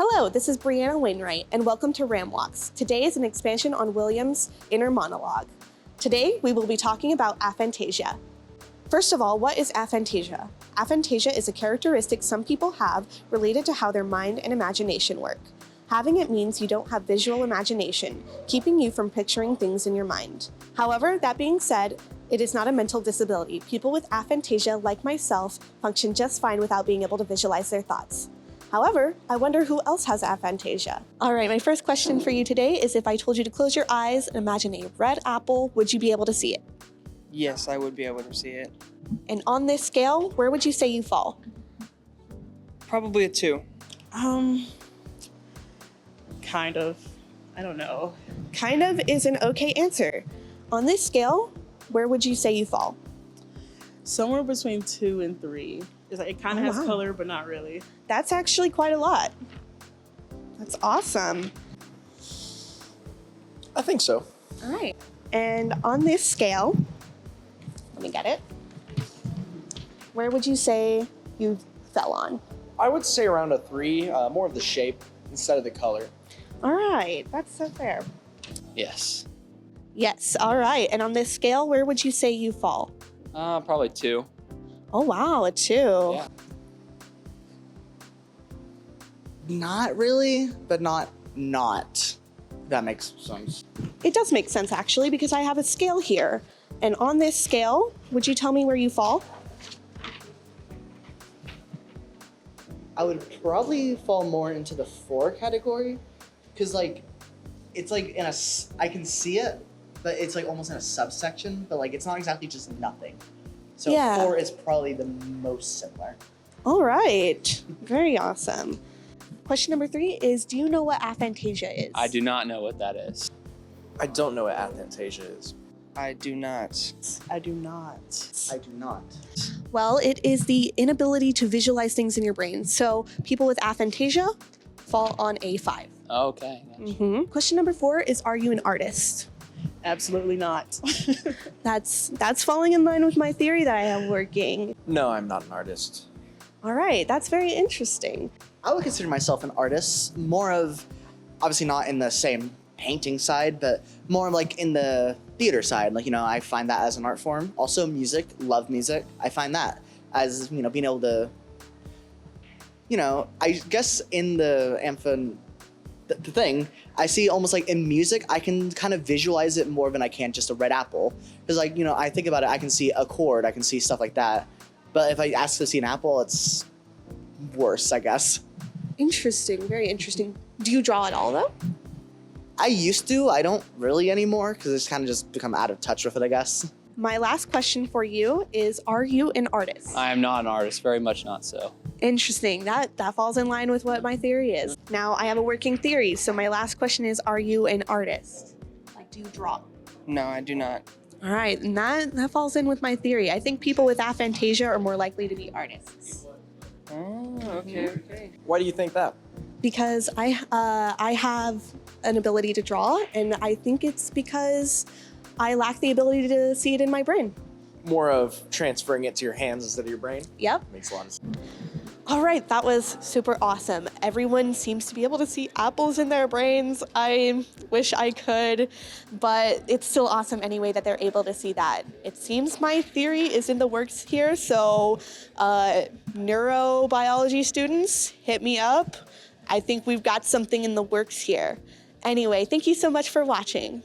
Hello, this is Brianna Wainwright, and welcome to RamWalks. Today is an expansion on William's inner monologue. Today, we will be talking about aphantasia. First of all, what is aphantasia? Aphantasia is a characteristic some people have related to how their mind and imagination work. Having it means you don't have visual imagination, keeping you from picturing things in your mind. However, that being said, it is not a mental disability. People with aphantasia, like myself, function just fine without being able to visualize their thoughts. However, I wonder who else has aphantasia. All right, my first question for you today is if I told you to close your eyes and imagine a red apple, would you be able to see it? Yes, I would be able to see it. And on this scale, where would you say you fall? Probably a 2. Kind of. I don't know. Kind of is an okay answer. On this scale, where would you say you fall? Somewhere between 2 and 3. It kind of has color, but not really. That's actually quite a lot. That's awesome. I think so. All right. And on this scale, let me get it. Where would you say you fell on? I would say around a 3, more of the shape instead of the color. All right, that's so fair. Yes. Yes, all right. And on this scale, where would you say you fall? Probably 2. Oh, wow, a 2. Yeah. Not really, but not. That makes sense. It does make sense, actually, because I have a scale here. And on this scale, would you tell me where you fall? I would probably fall more into the 4 category, because it's like I can see it, but it's like almost in a subsection, but like it's not exactly just nothing. So Yeah. 4 is probably the most similar. All right, very awesome. Question number 3 is, do you know what aphantasia is? I do not know what that is. I don't know what aphantasia is. I do not. I do not. I do not. Well, it is the inability to visualize things in your brain. So people with aphantasia fall on a 5. Okay. Question number 4 is, are you an artist? Absolutely not. That's falling in line with my theory that I have working. No, I'm not an artist. All right, that's very interesting. I would consider myself an artist, more of, obviously not in the same painting side, but more like in the theater side. Like, I find that as an art form. Also music, love music. I find that as, being able to, I guess in the thing, I see almost like in music, I can kind of visualize it more than I can just a red apple. Because I think about it, I can see a chord, I can see stuff like that. But if I ask to see an apple, it's worse, I guess. Interesting, very interesting. Do you draw at all, though? I used to, I don't really anymore, because it's kind of just become out of touch with it, I guess. My last question for you is, are you an artist? I am not an artist, very much not so. Interesting, that falls in line with what my theory is. Now, I have a working theory, so my last question is, are you an artist? Like, do you draw? No, I do not. All right, and that falls in with my theory. I think people with aphantasia are more likely to be artists. Oh, okay. Why do you think that? Because I have an ability to draw, and I think it's because I lack the ability to see it in my brain. More of transferring it to your hands instead of your brain? Yep. Makes a lot of sense. All right, that was super awesome. Everyone seems to be able to see apples in their brains. I wish I could, but it's still awesome anyway that they're able to see that. It seems my theory is in the works here, so neurobiology students, hit me up. I think we've got something in the works here. Anyway, thank you so much for watching.